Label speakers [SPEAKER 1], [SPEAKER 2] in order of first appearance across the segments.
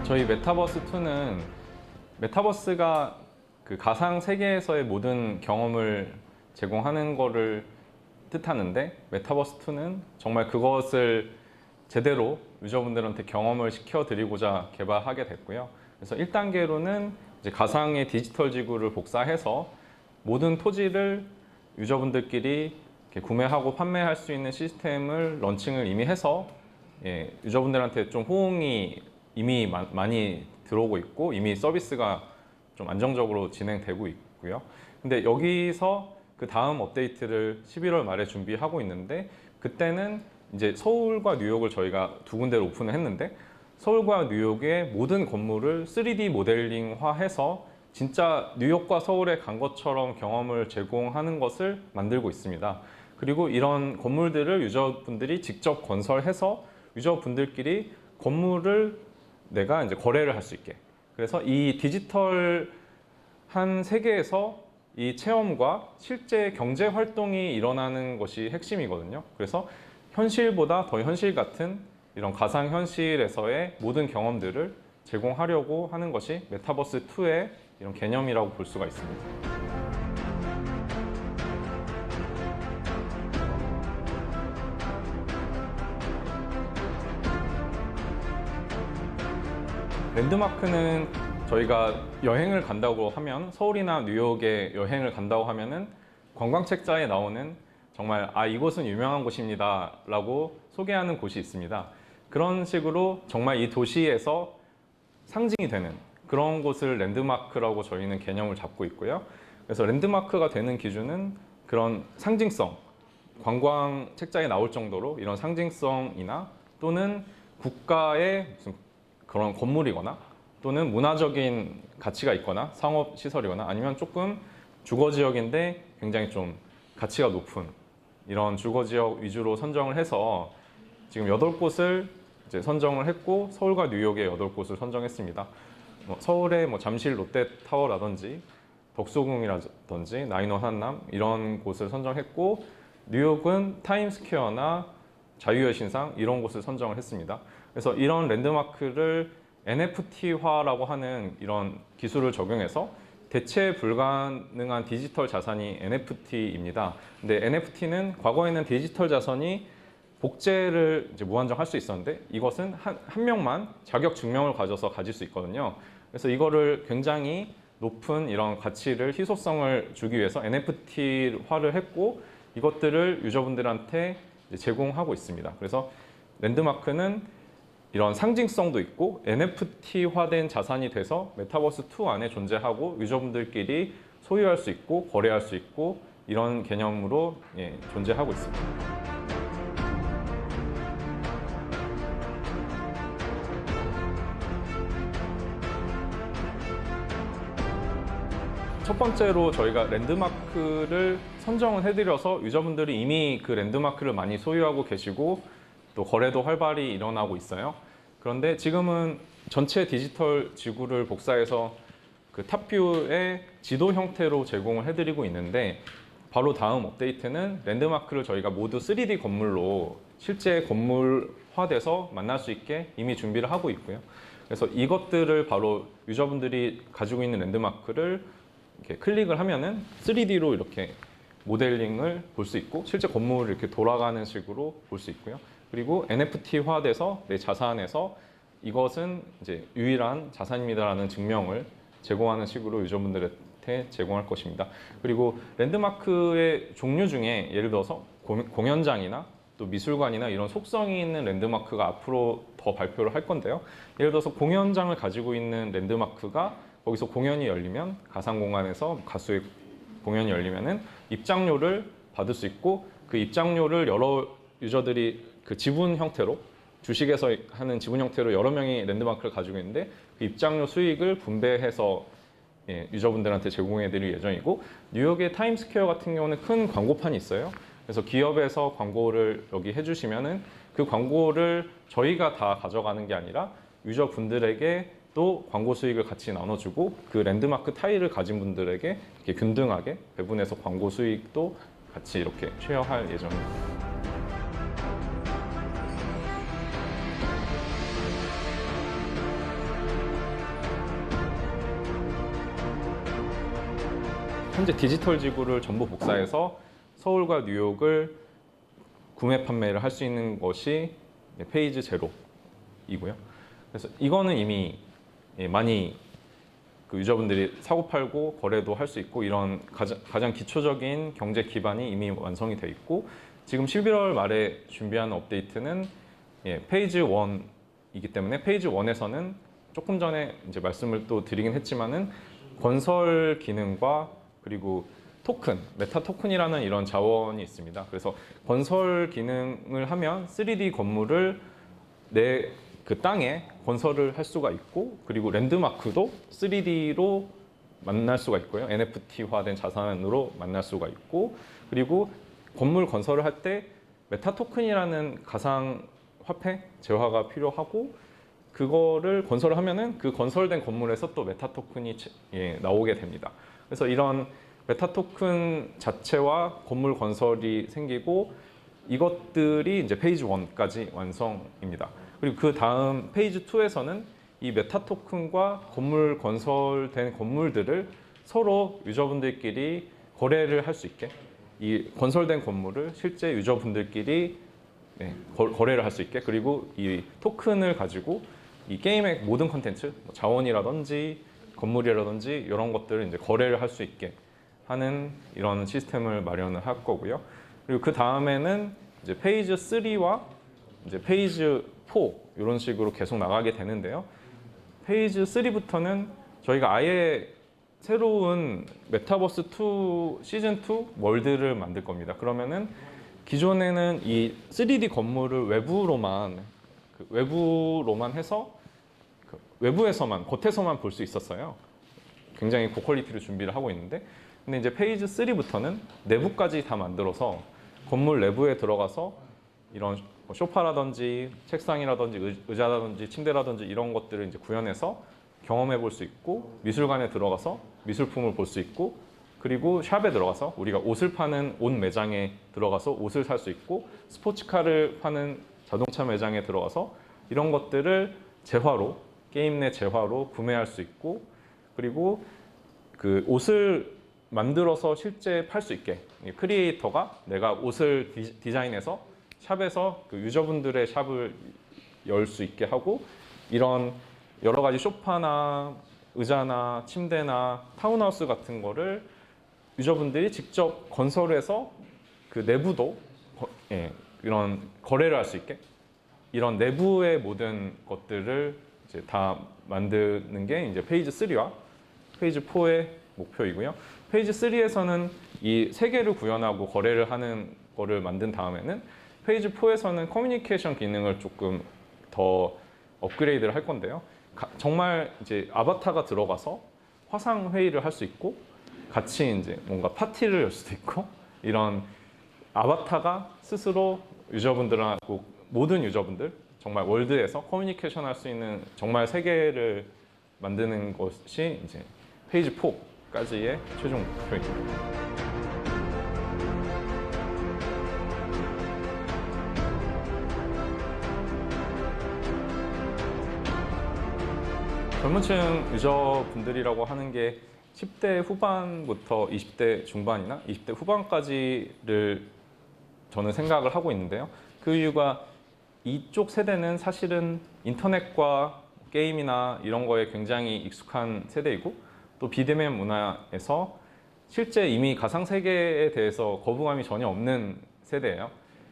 [SPEAKER 1] 저희 메타버스2는 메타버스가 그 가상 세계에서의 모든 경험을 제공하는 거를 뜻하는데, 메타버스2는 정말 그것을 제대로 유저분들한테 경험을 시켜드리고자 개발하게 됐고요. 그래서 1단계로는 이제 가상의 디지털 지구를 복사해서 모든 토지를 유저분들끼리 이렇게 구매하고 판매할 수 있는 시스템을 런칭을 이미 해서 유저분들한테 좀 호응이 이미 많이 들어오고 있고, 이미 서비스가 좀 안정적으로 진행되고 있고요. 근데 여기서 그 다음 업데이트를 11월 말에 준비하고 있는데, 그때는 이제 서울과 뉴욕을 저희가 두 군데로 오픈을 했는데, 서울과 뉴욕의 모든 건물을 3D 모델링화해서 진짜 뉴욕과 서울에 간 것처럼 경험을 제공하는 것을 만들고 있습니다. 그리고 이런 건물들을 유저분들이 직접 건설해서 유저분들끼리 건물을 내가 이제 거래를 할 수 있게. 그래서 이 디지털한 세계에서 이 체험과 실제 경제 활동이 일어나는 것이 핵심이거든요. 그래서 현실보다 더 현실 같은 이런 가상 현실에서의 모든 경험들을 제공하려고 하는 것이 메타버스2의 이런 개념이라고 볼 수가 있습니다. 랜드마크는 저희가 여행을 간다고 하면, 서울이나 뉴욕에 여행을 간다고 하면은 관광책자에 나오는 정말 이곳은 유명한 곳입니다 라고 소개하는 곳이 있습니다. 그런 식으로 정말 이 도시에서 상징이 되는 그런 곳을 랜드마크라고 저희는 개념을 잡고 있고요. 그래서 랜드마크가 되는 기준은 그런 상징성, 관광 책자에 나올 정도로 이런 상징성이나 또는 국가의 무슨 그런 건물이거나 또는 문화적인 가치가 있거나 상업시설이거나 아니면 조금 주거지역인데 굉장히 좀 가치가 높은 이런 주거지역 위주로 선정을 해서 지금 8곳을 이제 선정을 했고, 서울과 뉴욕에 8곳을 선정했습니다. 서울의 잠실 롯데타워라든지 덕수궁이라든지 나인원 한남 이런 곳을 선정했고, 뉴욕은 타임스퀘어나 자유의 신상 이런 곳을 선정을 했습니다. 그래서 이런 랜드마크를 NFT화라고 하는 이런 기술을 적용해서 대체 불가능한 디지털 자산이 NFT입니다. 근데 NFT는 과거에는 디지털 자산이 복제를 이제 무한정 할 수 있었는데, 이것은 한 명만 자격 증명을 가져서 가질 수 있거든요. 그래서 이거를 굉장히 높은 이런 가치를, 희소성을 주기 위해서 NFT화를 했고, 이것들을 유저분들한테 제공하고 있습니다. 그래서 랜드마크는 이런 상징성도 있고 NFT화된 자산이 돼서 메타버스2 안에 존재하고 유저분들끼리 소유할 수 있고 거래할 수 있고 이런 개념으로 존재하고 있습니다. 첫 번째로 저희가 랜드마크를 선정을 해드려서 유저분들이 이미 그 랜드마크를 많이 소유하고 계시고 또 거래도 활발히 일어나고 있어요. 그런데 지금은 전체 디지털 지구를 복사해서 그 탑뷰의 지도 형태로 제공을 해드리고 있는데, 바로 다음 업데이트는 랜드마크를 저희가 모두 3D 건물로 실제 건물화돼서 만날 수 있게 이미 준비를 하고 있고요. 그래서 이것들을 바로 유저분들이 가지고 있는 랜드마크를 이렇게 클릭을 하면은 3D로 이렇게 모델링을 볼 수 있고 실제 건물을 이렇게 돌아가는 식으로 볼 수 있고요. 그리고 NFT화돼서 내 자산에서 이것은 이제 유일한 자산입니다라는 증명을 제공하는 식으로 유저분들한테 제공할 것입니다. 그리고 랜드마크의 종류 중에 예를 들어서 공연장이나 또 미술관이나 이런 속성이 있는 랜드마크가 앞으로 더 발표를 할 건데요. 예를 들어서 공연장을 가지고 있는 랜드마크가 거기서 공연이 열리면, 가상공간에서 가수의 공연이 열리면은 입장료를 받을 수 있고, 그 입장료를 여러 유저들이 그 지분 형태로, 주식에서 하는 지분 형태로 여러 명이 랜드마크를 가지고 있는데 그 입장료 수익을 분배해서 유저분들한테 제공해 드릴 예정이고, 뉴욕의 타임스퀘어 같은 경우는 큰 광고판이 있어요. 그래서 기업에서 광고를 여기 해주시면은 그 광고를 저희가 다 가져가는 게 아니라 유저분들에게 또 광고 수익을 같이 나눠주고, 그 랜드마크 타일을 가진 분들에게 이렇게 균등하게 배분해서 광고 수익도 같이 이렇게 쉐어할 예정입니다. 현재 디지털 지구를 전부 복사해서 서울과 뉴욕을 구매 판매를 할 수 있는 것이 페이지 제로이고요. 그래서 이거는 이미 많이 그 유저분들이 사고 팔고 거래도 할 수 있고 이런 가장 기초적인 경제 기반이 이미 완성이 돼 있고, 지금 11월 말에 준비하는 업데이트는 페이지 1이기 때문에 페이지 1에서는 조금 전에 이제 말씀을 또 드리긴 했지만은 건설 기능과 그리고 토큰, 메타 토큰이라는 이런 자원이 있습니다. 그래서 건설 기능을 하면 3D 건물을 내 그 땅에 건설을 할 수가 있고, 그리고 랜드마크도 3D로 만날 수가 있고요. NFT화된 자산으로 만날 수가 있고, 그리고 건물 건설을 할 때 메타 토큰이라는 가상 화폐 재화가 필요하고, 그거를 건설을 하면은 그 건설된 건물에서 또 메타 토큰이 나오게 됩니다. 그래서 이런 메타 토큰 자체와 건물 건설이 생기고, 이것들이 이제 페이지 1까지 완성입니다. 그리고 그 다음 페이지 2에서는 이 메타 토큰과 건물 건설된 건물들을 서로 유저분들끼리 거래를 할 수 있게, 이 건설된 건물을 실제 유저분들끼리 거래를 할 수 있게, 그리고 이 토큰을 가지고 이 게임의 모든 컨텐츠, 자원이라든지 건물이라든지 이런 것들을 이제 거래를 할 수 있게 하는 이런 시스템을 마련을 할 거고요. 그리고 그 다음에는 이제 페이지 3와 이제 페이지 4 이런 식으로 계속 나가게 되는데요. 페이지 3부터는 저희가 아예 새로운 메타버스 2 시즌 2 월드를 만들 겁니다. 그러면은 기존에는 이 3D 건물을 외부로만 해서 외부에서만, 겉에서만 볼 수 있었어요. 굉장히 고퀄리티로 준비를 하고 있는데, 근데 이제 페이지 3부터는 내부까지 다 만들어서 건물 내부에 들어가서 이런 소파라든지 책상이라든지 의자라든지 침대라든지 이런 것들을 이제 구현해서 경험해 볼 수 있고, 미술관에 들어가서 미술품을 볼 수 있고, 그리고 샵에 들어가서 우리가 옷을 파는 옷 매장에 들어가서 옷을 살 수 있고, 스포츠카를 파는 자동차 매장에 들어가서 이런 것들을 재화로, 게임 내 재화로 구매할 수 있고, 그리고 그 옷을 만들어서 실제 팔 수 있게 크리에이터가 내가 옷을 디자인해서 샵에서 그 유저분들의 샵을 열 수 있게 하고, 이런 여러 가지 소파나 의자나 침대나 타운하우스 같은 거를 유저분들이 직접 건설해서 그 내부도 이런 거래를 할 수 있게, 이런 내부의 모든 것들을 이제 다 만드는 게 이제 페이지 3와 페이지 4의 목표이고요. 페이지 3에서는 이 세계를 구현하고 거래를 하는 거를 만든 다음에는 페이지 4에서는 커뮤니케이션 기능을 조금 더 업그레이드를 할 건데요. 정말 이제 아바타가 들어가서 화상 회의를 할 수 있고, 같이 이제 뭔가 파티를 열 수도 있고, 이런 아바타가 스스로 유저분들하고 모든 유저분들, 정말 월드에서 커뮤니케이션 할 수 있는 정말 세계를 만드는 것이 이제 페이지 4까지의 최종 목표입니다. 젊은 층 유저분들이라고 하는 게 10대 후반부터 20대 중반이나 20대 후반까지를 저는 생각을 하고 있는데요. 그 이유가 이쪽 세대는 사실은 인터넷과 게임이나 이런 거에 굉장히 익숙한 세대이고, 또 비대면 문화에서 실제 이미 가상세계에 대해서 거부감이 전혀 없는 세대예요.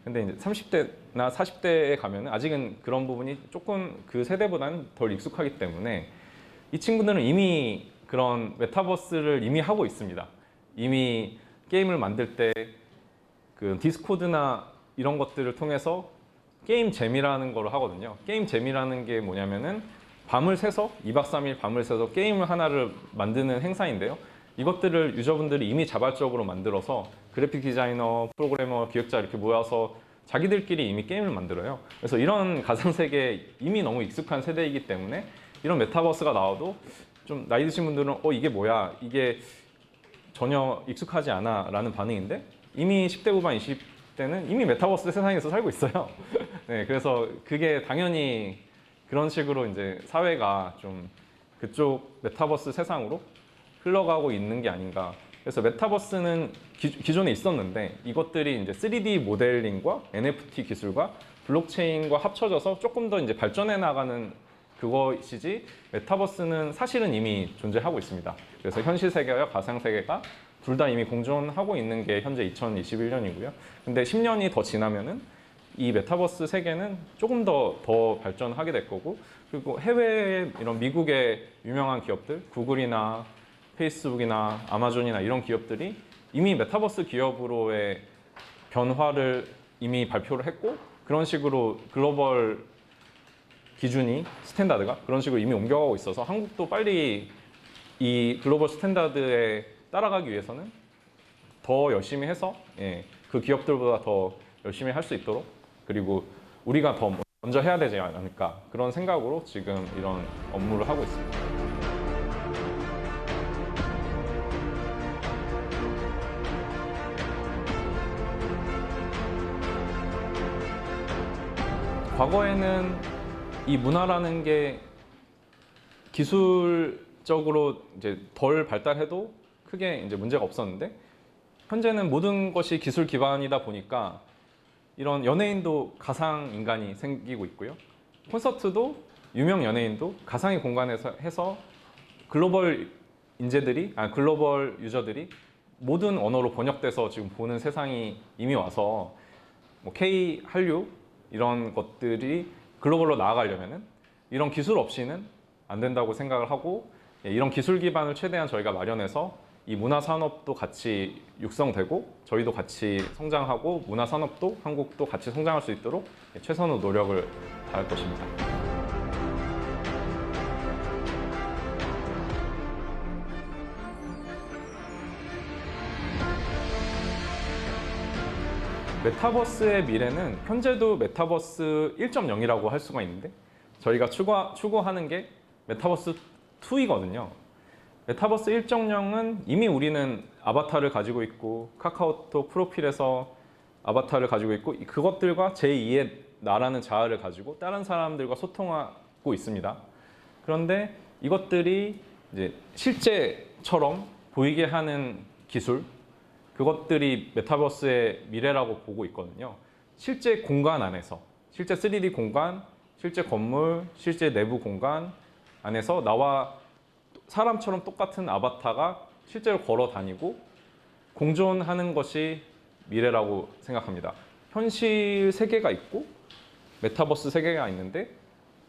[SPEAKER 1] 근데 이제 30대나 40대에 가면 아직은 그런 부분이 조금 그 세대보다는 덜 익숙하기 때문에 이 친구들은 이미 그런 메타버스를 이미 하고 있습니다. 이미 게임을 만들 때 그 디스코드나 이런 것들을 통해서 게임 잼이라는 걸 하거든요. 게임 잼이라는 게 뭐냐면은 밤을 새서 2박 3일 밤을 새서 게임을 하나를 만드는 행사인데요. 이것들을 유저분들이 이미 자발적으로 만들어서 그래픽 디자이너, 프로그래머, 기획자 이렇게 모여서 자기들끼리 이미 게임을 만들어요. 그래서 이런 가상세계에 이미 너무 익숙한 세대이기 때문에 이런 메타버스가 나와도 좀 나이 드신 분들은 이게 뭐야? 이게 전혀 익숙하지 않아 라는 반응인데, 이미 10대 후반 20대는 이미 메타버스 세상에서 살고 있어요. 네, 그래서 그게 당연히 그런 식으로 이제 사회가 좀 그쪽 메타버스 세상으로 흘러가고 있는 게 아닌가. 그래서 메타버스는 기존에 있었는데 이것들이 이제 3D 모델링과 NFT 기술과 블록체인과 합쳐져서 조금 더 이제 발전해 나가는 그것이지, 메타버스는 사실은 이미 존재하고 있습니다. 그래서 현실 세계와 가상 세계가 둘 다 이미 공존하고 있는 게 현재 2021년이고요. 근데 10년이 더 지나면은 이 메타버스 세계는 조금 더 발전하게 될 거고, 그리고 해외 이런 미국의 유명한 기업들, 구글이나 페이스북이나 아마존이나 이런 기업들이 이미 메타버스 기업으로의 변화를 이미 발표를 했고, 그런 식으로 글로벌 기준이, 스탠다드가 그런 식으로 이미 옮겨가고 있어서 한국도 빨리 이 글로벌 스탠다드에 따라가기 위해서는 더 열심히 해서 그 기업들보다 더 열심히 할 수 있도록, 그리고 우리가 더 먼저 해야 되지 않을까, 그런 생각으로 지금 이런 업무를 하고 있습니다. 과거에는 이 문화라는 게 기술적으로 이제 덜 발달해도 크게 이제 문제가 없었는데, 현재는 모든 것이 기술 기반이다 보니까 이런 연예인도 가상 인간이 생기고 있고요. 콘서트도 유명 연예인도 가상의 공간에서 해서 글로벌 인재들이, 글로벌 유저들이 모든 언어로 번역돼서 지금 보는 세상이 이미 와서, 뭐 K 한류 이런 것들이 글로벌로 나아가려면은 이런 기술 없이는 안 된다고 생각을 하고, 이런 기술 기반을 최대한 저희가 마련해서 이 문화 산업도 같이 육성되고 저희도 같이 성장하고 문화 산업도 한국도 같이 성장할 수 있도록 최선의 노력을 다할 것입니다. 메타버스의 미래는 현재도 메타버스 1.0이라고 할 수가 있는데, 저희가 추구하는 게 메타버스 2이거든요. 메타버스 1.0은 이미 우리는 아바타를 가지고 있고 카카오톡 프로필에서 아바타를 가지고 있고, 그것들과 제2의 나라는 자아를 가지고 다른 사람들과 소통하고 있습니다. 그런데 이것들이 이제 실제처럼 보이게 하는 기술, 그것들이 메타버스의 미래라고 보고 있거든요. 실제 공간 안에서, 실제 3D 공간, 실제 건물, 실제 내부 공간 안에서 나와 사람처럼 똑같은 아바타가 실제로 걸어 다니고 공존하는 것이 미래라고 생각합니다. 현실 세계가 있고 메타버스 세계가 있는데,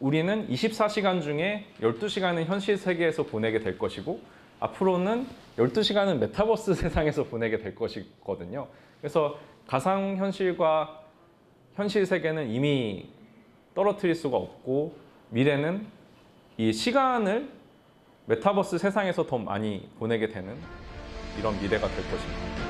[SPEAKER 1] 우리는 24시간 중에 12시간은 현실 세계에서 보내게 될 것이고, 앞으로는 12시간은 메타버스 세상에서 보내게 될 것이거든요. 그래서 가상현실과 현실 세계는 이미 떨어뜨릴 수가 없고, 미래는 이 시간을 메타버스 세상에서 더 많이 보내게 되는 이런 미래가 될 것입니다.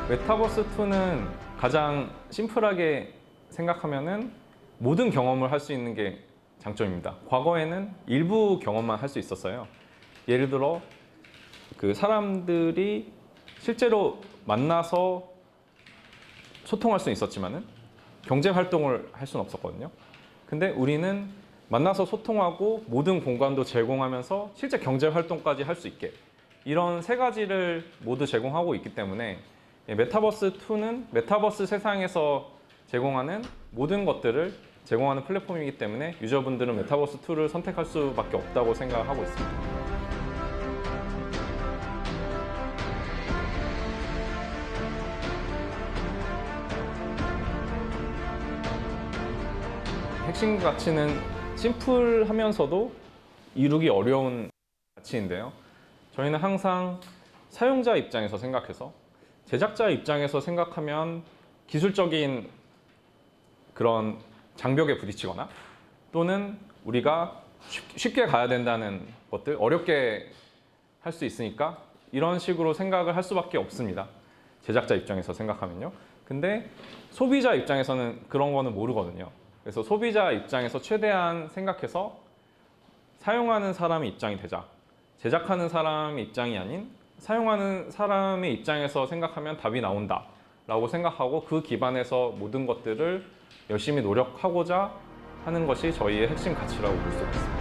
[SPEAKER 1] 메타버스2는 가장 심플하게 생각하면은 모든 경험을 할 수 있는 게 장점입니다. 과거에는 일부 경험만 할 수 있었어요. 예를 들어 그 사람들이 실제로 만나서 소통할 수는 있었지만은 경제 활동을 할 수는 없었거든요. 근데 우리는 만나서 소통하고 모든 공간도 제공하면서 실제 경제 활동까지 할 수 있게, 이런 세 가지를 모두 제공하고 있기 때문에 메타버스2는 메타버스 세상에서 제공하는 모든 것들을 제공하는 플랫폼이기 때문에 유저분들은 메타버스2를 선택할 수밖에 없다고 생각하고 있습니다. 핵심 가치는 심플하면서도 이루기 어려운 가치인데요. 저희는 항상 사용자 입장에서 생각해서, 제작자 입장에서 생각하면 기술적인 그런 장벽에 부딪히거나, 또는 우리가 쉽게 가야 된다는 것들, 어렵게 할 수 있으니까 이런 식으로 생각을 할 수밖에 없습니다. 제작자 입장에서 생각하면요. 근데 소비자 입장에서는 그런 거는 모르거든요. 그래서 소비자 입장에서 최대한 생각해서 사용하는 사람의 입장이 되자, 제작하는 사람의 입장이 아닌 사용하는 사람의 입장에서 생각하면 답이 나온다 라고 생각하고 그 기반에서 모든 것들을 열심히 노력하고자 하는 것이 저희의 핵심 가치라고 볼 수 있습니다.